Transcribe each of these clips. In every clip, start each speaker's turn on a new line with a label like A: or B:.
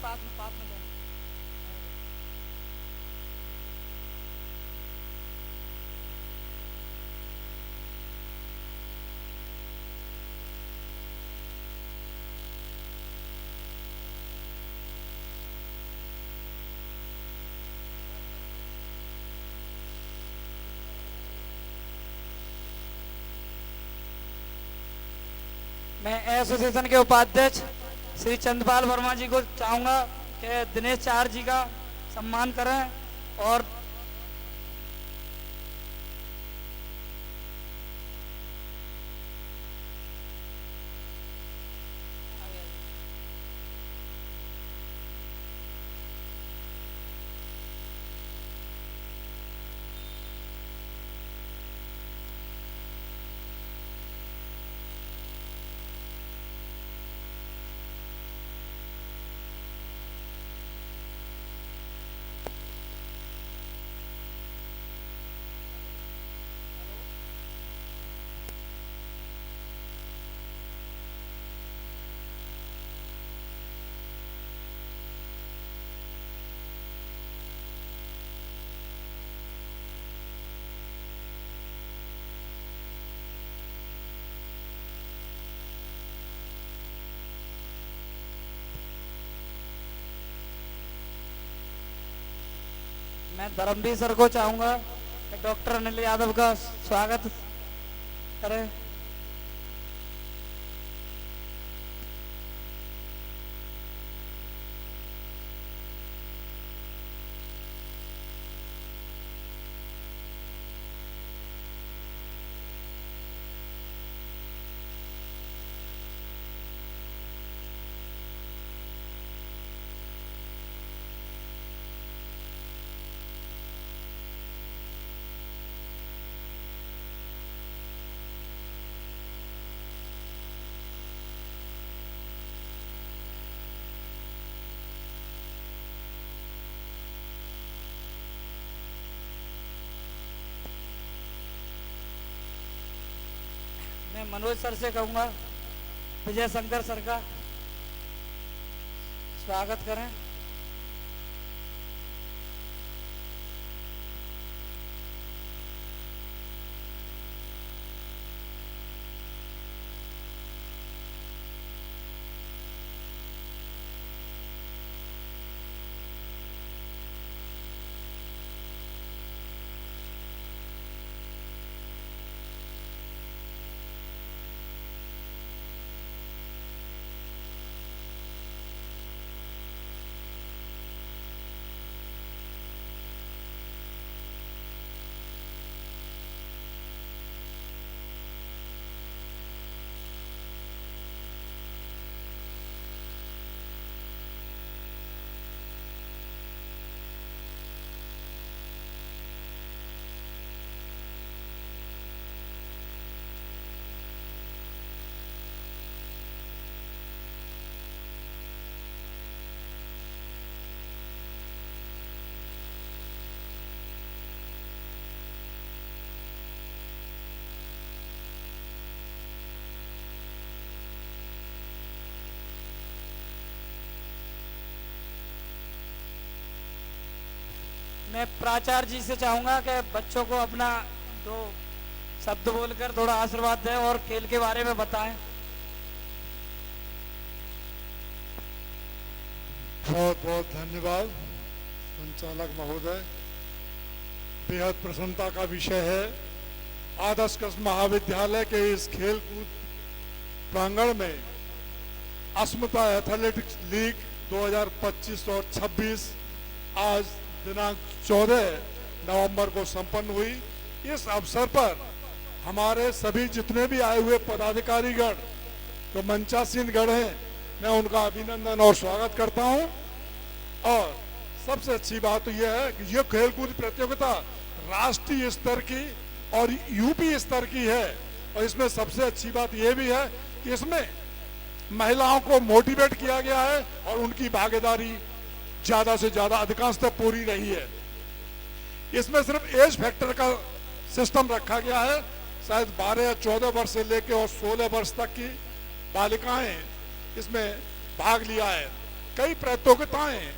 A: पास में दो। मैं एसोसिएशन के उपाध्यक्ष श्री चंद्रपाल वर्मा जी को चाहूंगा कि दिनेश चार जी का सम्मान करें और मैं धर्मवीर सर को चाहूंगा कि डॉक्टर अनिल यादव का स्वागत करें। मैं मनोज सर से कहूंगा विजय शंकर सर का स्वागत करें। मैं प्राचार्य जी से चाहूंगा कि बच्चों को अपना दो शब्द बोलकर थोड़ा आशीर्वाद दें और खेल के बारे में बताएं।
B: बहुत बहुत धन्यवाद संचालक महोदय। बेहद प्रसन्नता का विषय है आदर्श कृषि महाविद्यालय के इस खेल कूद प्रांगण में अस्मिता एथलेटिक्स लीग 2025 और 26 आज दिनांक 14 नवंबर को संपन्न हुई। इस अवसर पर हमारे सभी जितने भी आए हुए पदाधिकारीगण जो मंचासीन गण हैं, मैं उनका अभिनंदन और स्वागत करता हूं। और सबसे अच्छी बात तो यह है कि यह खेलकूद प्रतियोगिता राष्ट्रीय स्तर की और यूपी स्तर की है। और इसमें सबसे अच्छी बात यह भी है कि इसमें महिलाओं को मोटिवेट किया गया है और उनकी भागीदारी ज्यादा से ज्यादा अधिकांशतः पूरी रही है। इसमें सिर्फ एज फैक्टर का सिस्टम रखा गया है। शायद 12 या 14 वर्ष से लेकर और 16 वर्ष तक की बालिकाएं इसमें भाग लिया है। कई प्रतियोगिताएं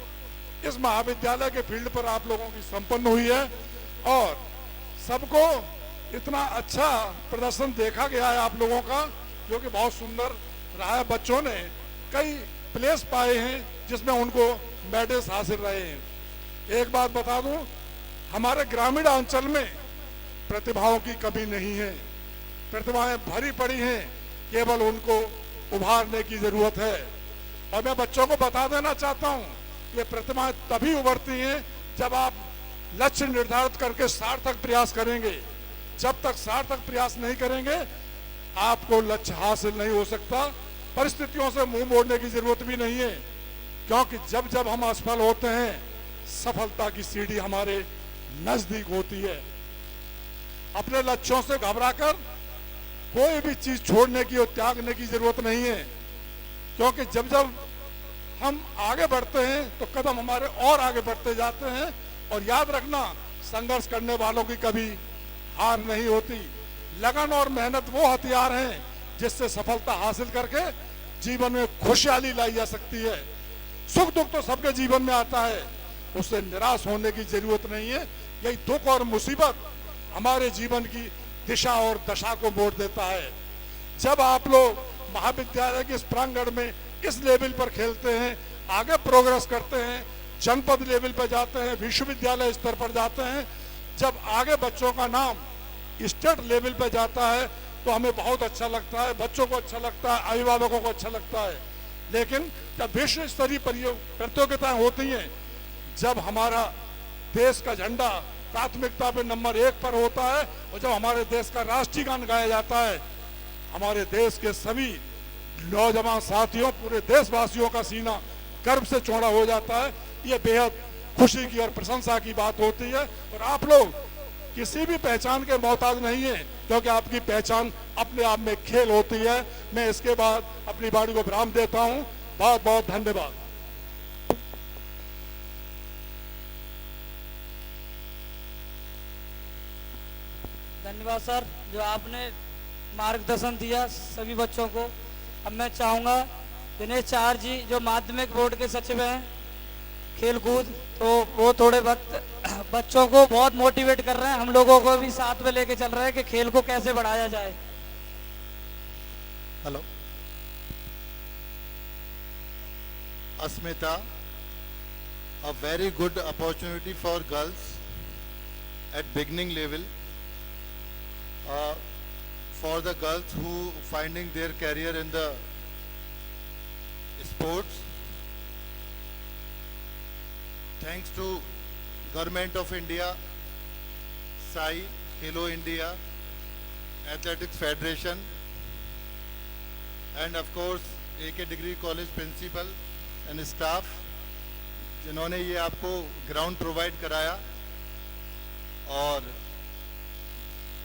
B: इस महाविद्यालय के फील्ड पर आप लोगों की संपन्न हुई है और सबको इतना अच्छा प्रदर्शन देखा गया है आप लोगों का, जो कि बहुत सुंदर रहा है। बच्चों ने कई प्लेस पाए हैं जिसमें उनको मेडल्स हासिल रहे हैं। एक बात बता दूं, हमारे ग्रामीण अंचल में प्रतिभाओं की कमी नहीं है, प्रतिभाएं भरी पड़ी हैं, केवल उनको उभारने की जरूरत है। और मैं बच्चों को बता देना चाहता हूं, ये प्रतिभाएं तभी उभरती हैं जब आप लक्ष्य निर्धारित करके सार्थक प्रयास करेंगे। जब तक सार्थक प्रयास नहीं करेंगे आपको लक्ष्य हासिल नहीं हो सकता। परिस्थितियों से मुंह मोड़ने की जरूरत भी नहीं है, क्योंकि जब जब हम असफल होते हैं सफलता की सीढ़ी हमारे नजदीक होती है। अपने लक्ष्यों से घबराकर कोई भी चीज छोड़ने की और त्यागने की जरूरत नहीं है, क्योंकि जब जब हम आगे बढ़ते हैं तो कदम हमारे और आगे बढ़ते जाते हैं। और याद रखना, संघर्ष करने वालों की कभी हार नहीं होती। लगन और मेहनत वो हथियार हैं जिससे सफलता हासिल करके जीवन में खुशहाली लाई जा सकती है। सुख दुख तो सबके जीवन में आता है, उससे निराश होने की जरूरत नहीं है। यही दुख और मुसीबत हमारे जीवन की दिशा और दशा को मोड़ देता है। जब आप लोग महाविद्यालय के इस प्रांगण में इस लेवल पर खेलते हैं, आगे प्रोग्रेस करते हैं, जनपद लेवल पर जाते हैं, विश्वविद्यालय स्तर पर जाते हैं, जब आगे बच्चों का नाम स्टेट लेवल पर जाता है तो हमें बहुत अच्छा लगता है, बच्चों को अच्छा लगता है, अभिभावकों को अच्छा लगता है। लेकिन जब विश्व स्तरीय प्रतियोगिताएं होती हैं, जब हमारा देश का झंडा प्राथमिकता पे नंबर 1 पर होता है और जब हमारे देश का राष्ट्रीय गान गाया जाता है, हमारे देश के सभी नौजवान साथियों, पूरे देशवासियों का सीना गर्व से चौड़ा हो जाता है। ये बेहद खुशी की और प्रशंसा की बात होती है। और आप लोग किसी भी पहचान के मोहताज नहीं है, क्योंकि आपकी पहचान अपने आप में खेल होती है। मैं इसके बाद अपनी बाड़ी को विराम देता हूं। बहुत बहुत धन्यवाद।
A: धन्यवाद सर, जो आपने मार्गदर्शन दिया सभी बच्चों को। अब मैं चाहूँगा दिनेश चार जी, जो माध्यमिक बोर्ड के सचिव हैं खेल कूद, तो वो थोड़े वक्त बच्चों को बहुत मोटिवेट कर रहे हैं, हम लोगों को भी साथ में लेके चल रहे हैं कि खेल को कैसे बढ़ाया जाए।
C: Hello Asmita, a very good opportunity for girls at beginning level, for the girls who finding their career in the sports. Thanks to Government of India, SAI, Khelo India, Athletics Federation, and of course AK Degree College principal and staff, जिन्होंने ये आपको ground provide कराया। और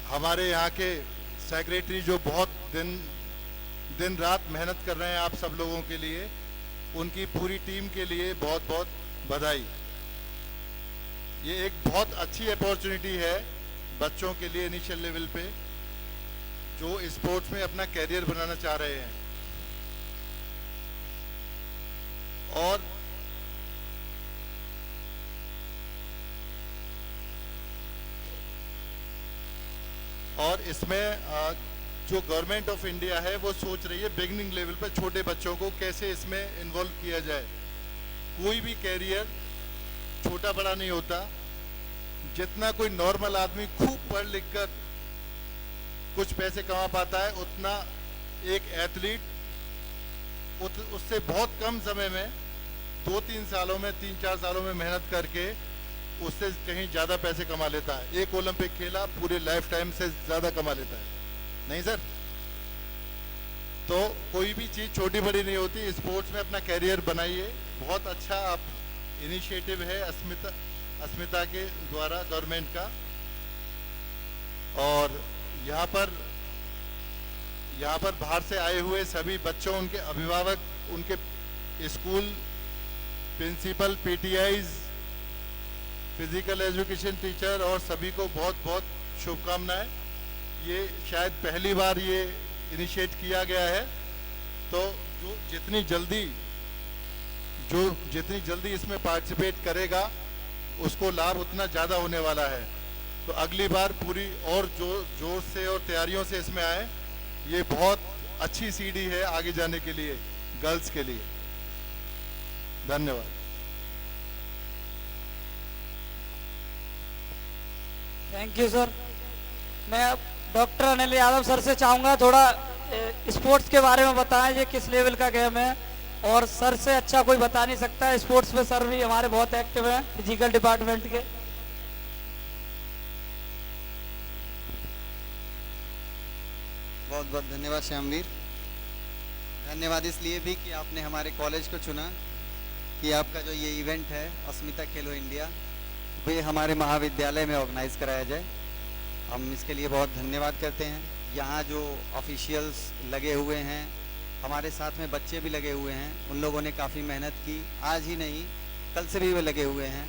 C: हमारे यहाँ के secretary जो बहुत दिन रात मेहनत कर रहे हैं आप सब लोगों के लिए, उनकी पूरी टीम के लिए बहुत बहुत बधाई। ये एक बहुत अच्छी अपॉर्चुनिटी है बच्चों के लिए इनिशियल लेवल पे, जो स्पोर्ट्स में अपना कैरियर बनाना चाह रहे हैं। और इसमें जो गवर्नमेंट ऑफ इंडिया है वो सोच रही है बिगिनिंग लेवल पर छोटे बच्चों को कैसे इसमें इन्वॉल्व किया जाए। कोई भी कैरियर छोटा बड़ा नहीं होता। जितना कोई नॉर्मल आदमी खूब पढ़ लिख कर कुछ पैसे कमा पाता है, उतना एक एथलीट उससे बहुत कम समय में 2-3 सालों में 3-4 सालों में मेहनत करके उससे कहीं ज़्यादा पैसे कमा लेता है। एक ओलंपिक खेला पूरे लाइफ टाइम से ज़्यादा कमा लेता है, नहीं सर? तो कोई भी चीज़ छोटी बड़ी नहीं होती। स्पोर्ट्स में अपना कैरियर बनाइए। बहुत अच्छा आप इनिशिएटिव है अस्मिता के द्वारा गवर्नमेंट का। और यहाँ पर बाहर से आए हुए सभी बच्चों, उनके अभिभावक, उनके school principal, PTIs, physical education teacher और सभी को बहुत बहुत शुभकामनाएं। ये शायद पहली बार ये इनिशिएट किया गया है, तो जो जितनी जल्दी जो जितनी जल्दी इसमें पार्टिसिपेट करेगा उसको लाभ उतना ज़्यादा होने वाला है। तो अगली बार पूरी और जोर से और तैयारियों से इसमें आए। ये बहुत अच्छी सीढ़ी है आगे जाने के लिए, गर्ल्स के लिए। धन्यवाद।
A: Thank you sir. मैं अब डॉक्टर अनिल यादव सर से चाहूँगा थोड़ा स्पोर्ट्स के बारे में बताएं, ये किस लेवल का गेम है, और सर से अच्छा कोई बता नहीं सकता है। स्पोर्ट्स में सर भी हमारे बहुत एक्टिव हैं फिजिकल डिपार्टमेंट के।
D: बहुत बहुत धन्यवाद श्यामवीर। धन्यवाद इसलिए भी कि आपने हमारे कॉलेज को चुना, कि आपका जो ये इवेंट है अस्मिता खेलो इंडिया, वे हमारे महाविद्यालय में ऑर्गेनाइज कराया जाए। हम इसके लिए बहुत धन्यवाद करते हैं। यहाँ जो ऑफिशियल्स लगे हुए हैं, हमारे साथ में बच्चे भी लगे हुए हैं, उन लोगों ने काफ़ी मेहनत की। आज ही नहीं, कल से भी वे लगे हुए हैं,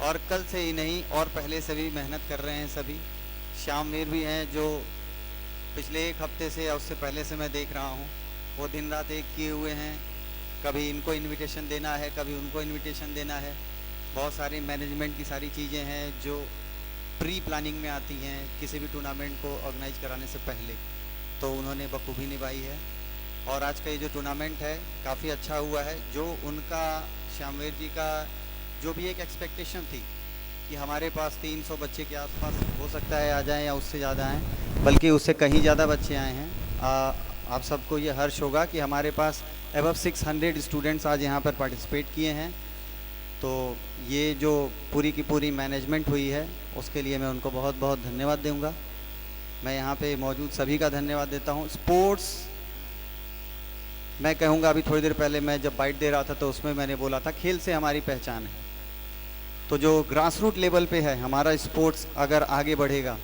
D: और कल से ही नहीं और पहले से भी मेहनत कर रहे हैं सभी। श्यामवीर भी हैं जो पिछले एक हफ्ते से या उससे पहले से मैं देख रहा हूँ, वो दिन रात एक किए हुए हैं। कभी इनको इनविटेशन देना है, कभी उनको इनविटेशन देना है। बहुत सारी मैनेजमेंट की सारी चीज़ें हैं जो प्री प्लानिंग में आती हैं किसी भी टूर्नामेंट को ऑर्गेनाइज कराने से पहले, तो उन्होंने बखूबी निभाई है। और आज का ये जो टूर्नामेंट है काफ़ी अच्छा हुआ है। जो उनका श्यामवीर जी का जो भी एक एक्सपेक्टेशन थी कि हमारे पास 300 बच्चे के आसपास हो सकता है आ जाएं या उससे ज़्यादा आएँ, बल्कि उससे कहीं ज़्यादा बच्चे आए हैं। आप सबको ये हर्ष होगा कि हमारे पास अबव 600 स्टूडेंट्स आज यहाँ पर पार्टिसिपेट किए हैं। तो ये जो पूरी की पूरी मैनेजमेंट हुई है उसके लिए मैं उनको बहुत बहुत धन्यवाद दूंगा। मैं यहाँ पे मौजूद सभी का धन्यवाद देता हूँ। स्पोर्ट्स मैं कहूँगा, अभी थोड़ी देर पहले मैं जब बाइट दे रहा था तो उसमें मैंने बोला था खेल से हमारी पहचान है। तो जो ग्रास रूट लेवल पे है हमारा स्पोर्ट्स, अगर आगे बढ़ेगा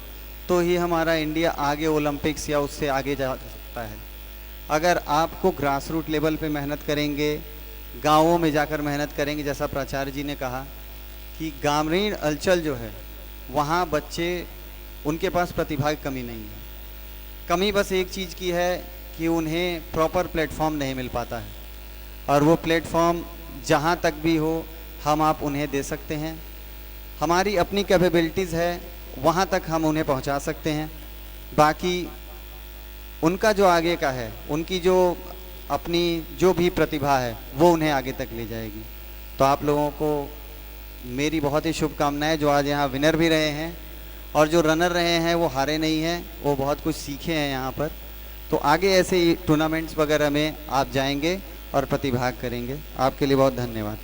D: तो ही हमारा इंडिया आगे ओलंपिक्स या उससे आगे जा सकता है। अगर आपको ग्रास रूट लेवल पे मेहनत करेंगे, गांवों में जाकर मेहनत करेंगे, जैसा प्राचार्य जी ने कहा कि ग्रामीण अंचल जो है वहाँ बच्चे, उनके पास प्रतिभा की कमी नहीं है। कमी बस एक चीज़ की है कि उन्हें प्रॉपर प्लेटफॉर्म नहीं मिल पाता है, और वो प्लेटफॉर्म जहाँ तक भी हो हम आप उन्हें दे सकते हैं। हमारी अपनी कैपेबिलिटीज़ है, वहाँ तक हम उन्हें पहुँचा सकते हैं। बाकी उनका जो आगे का है, उनकी जो अपनी जो भी प्रतिभा है वो उन्हें आगे तक ले जाएगी। तो आप लोगों को मेरी बहुत ही शुभकामनाएं, जो आज यहाँ विनर भी रहे हैं और जो रनर रहे हैं वो हारे नहीं हैं, वो बहुत कुछ सीखे हैं यहाँ पर। तो आगे ऐसे ही टूर्नामेंट्स वगैरह में आप जाएंगे और प्रतिभाग करेंगे। आपके लिए बहुत धन्यवाद।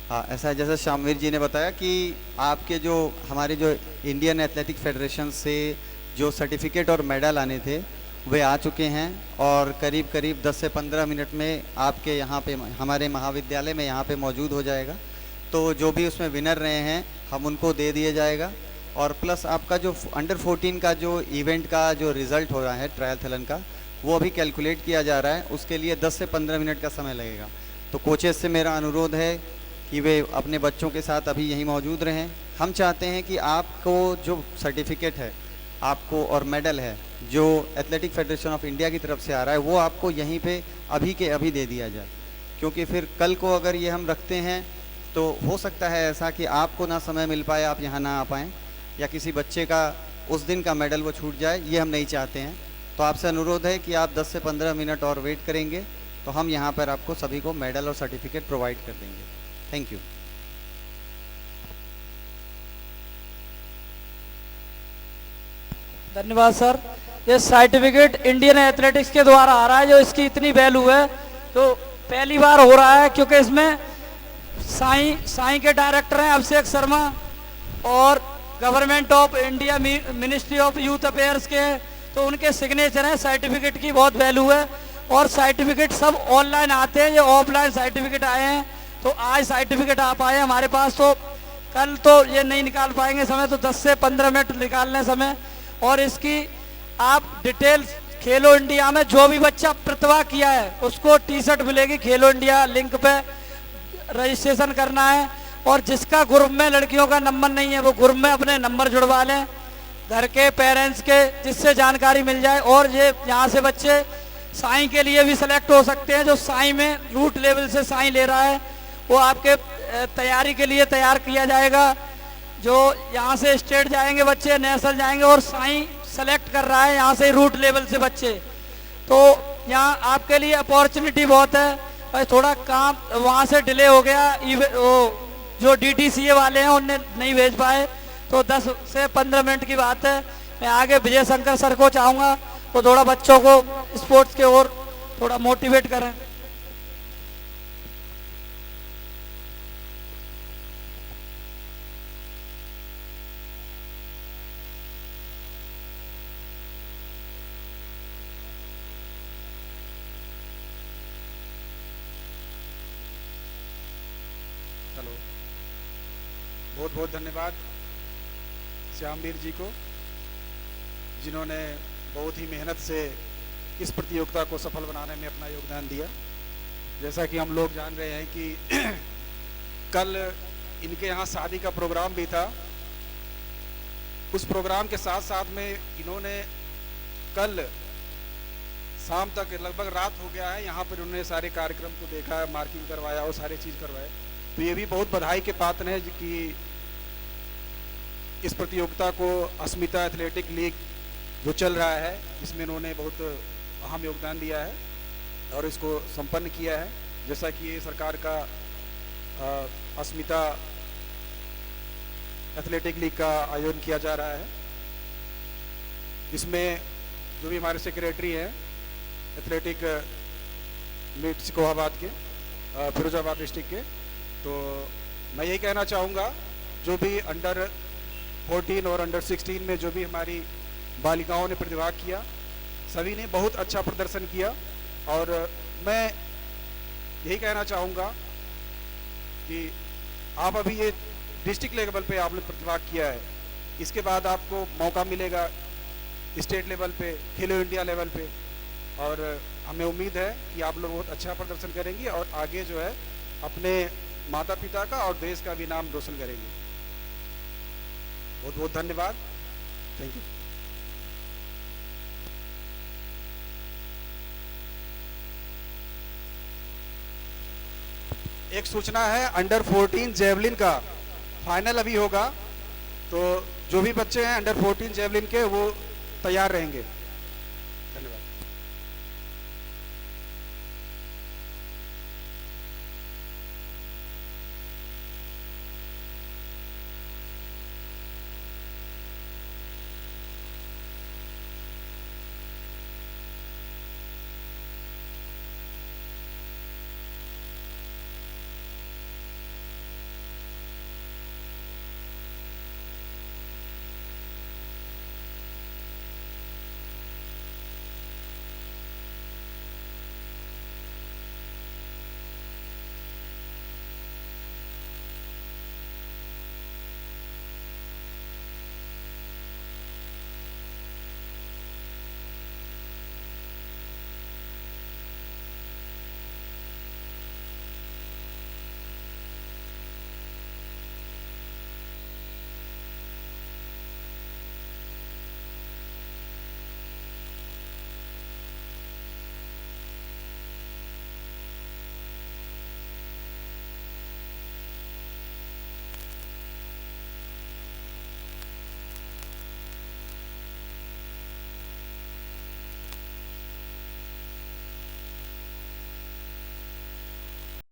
D: हाँ, ऐसा है जैसा श्यामवीर जी ने बताया कि आपके जो हमारे जो इंडियन एथलेटिक फेडरेशन से जो सर्टिफिकेट और मेडल आने थे वे आ चुके हैं, और करीब करीब 10 से 15 मिनट में आपके यहाँ पे हमारे महाविद्यालय में यहाँ पे मौजूद हो जाएगा। तो जो भी उसमें विनर रहे हैं हम उनको दे दिया जाएगा, और प्लस आपका जो अंडर 14 का जो इवेंट का जो रिज़ल्ट हो रहा है ट्रायलथलन का, वो अभी कैलकुलेट किया जा रहा है। उसके लिए 10 से 15 मिनट का समय लगेगा। तो कोचेस से मेरा अनुरोध है कि वे अपने बच्चों के साथ अभी यहीं मौजूद रहें। हम चाहते हैं कि आपको जो सर्टिफिकेट है आपको और मेडल है जो एथलेटिक फेडरेशन ऑफ इंडिया की तरफ से आ रहा है वो आपको यहीं पे अभी के अभी दे दिया जाए, क्योंकि फिर कल को अगर ये हम रखते हैं तो हो सकता है ऐसा कि आपको ना समय मिल पाए, आप यहाँ ना आ पाएँ, या किसी बच्चे का उस दिन का मेडल वो छूट जाए। ये हम नहीं चाहते हैं। तो आपसे अनुरोध है कि आप 10 से 15 मिनट और वेट करेंगे तो हम यहाँ पर आपको सभी को मेडल और सर्टिफिकेट प्रोवाइड कर देंगे। Thank you.
A: धन्यवाद सर। ये सर्टिफिकेट इंडियन एथलेटिक्स के द्वारा आ रहा है, जो इसकी इतनी वैल्यू है। तो पहली बार हो रहा है, क्योंकि इसमें साई के डायरेक्टर हैं अभिषेक शर्मा और government of India ministry of youth affairs के, तो उनके सिग्नेचर हैं। सर्टिफिकेट की बहुत वैल्यू है और सर्टिफिकेट सब ऑनलाइन आते हैं, ये ऑफलाइन सर्टिफिकेट आए हैं। तो आज सर्टिफिकेट आप आए हमारे पास, तो कल तो ये नहीं निकाल पाएंगे समय, तो 10 से 15 मिनट निकालने समय। और इसकी आप डिटेल्स खेलो इंडिया में जो भी बच्चा प्रतिभा किया है उसको टी शर्ट मिलेगी, खेलो इंडिया लिंक पे रजिस्ट्रेशन करना है। और जिसका ग्रुप में लड़कियों का नंबर नहीं है वो ग्रुप में अपने नंबर जुड़वा लें घर के पेरेंट्स के, जिससे जानकारी मिल जाए। और ये यहाँ से बच्चे साई के लिए भी सिलेक्ट हो सकते हैं, जो साई में रूट लेवल से साई ले रहा है वो आपके तैयारी के लिए तैयार किया जाएगा। जो यहाँ से स्टेट जाएंगे बच्चे, नेशनल जाएंगे, और साई सेलेक्ट कर रहा है यहाँ से रूट लेवल से बच्चे। तो यहाँ आपके लिए अपॉर्चुनिटी बहुत है। और थोड़ा काम वहाँ से डिले हो गया, वो जो DTCA वाले हैं उन्हें नहीं भेज पाए, तो 10 से 15 मिनट की बात है। मैं आगे विजय शंकर सर को चाहूँगा वो थोड़ा बच्चों को स्पोर्ट्स के ओर थोड़ा मोटिवेट करें।
E: हेलो, बहुत बहुत धन्यवाद श्यामवीर जी को, जिन्होंने बहुत ही मेहनत से इस प्रतियोगिता को सफल बनाने में अपना योगदान दिया। जैसा कि हम लोग जान रहे हैं कि कल इनके यहाँ शादी का प्रोग्राम भी था। उस प्रोग्राम के साथ साथ में इन्होंने कल शाम तक, लगभग रात हो गया है, यहाँ पर उन्होंने सारे कार्यक्रम को देखा, मार्किंग करवाया और सारी चीज़ करवाए। तो ये भी बहुत बधाई के पात्र हैं कि इस प्रतियोगिता को अस्मिता एथलेटिक लीग जो चल रहा है इसमें इन्होंने बहुत अहम योगदान दिया है और इसको संपन्न किया है। जैसा कि ये सरकार का अस्मिता एथलेटिक लीग का आयोजन किया जा रहा है। इसमें जो भी हमारे सेक्रेटरी हैं एथलेटिक मीट सिकोहाबाद के, फिरोजाबाद डिस्ट्रिक्ट के, तो मैं यही कहना चाहूँगा जो भी अंडर 14 और अंडर 16 में जो भी हमारी बालिकाओं ने प्रतिभाग किया, सभी ने बहुत अच्छा प्रदर्शन किया। और मैं यही कहना चाहूँगा कि आप अभी ये डिस्ट्रिक्ट लेवल पे आपने प्रतिभाग किया है, इसके बाद आपको मौका मिलेगा स्टेट लेवल पे, खेलो इंडिया लेवल पे, और हमें उम्मीद है कि आप लोग बहुत अच्छा प्रदर्शन करेंगे और आगे जो है अपने माता पिता का और देश का भी नाम रोशन करेंगे। बहुत बहुत धन्यवाद, थैंक यू। एक सूचना है, अंडर 14 जेवलिन का फाइनल अभी होगा, तो जो भी बच्चे हैं अंडर 14 जेवलिन के वो तैयार रहेंगे।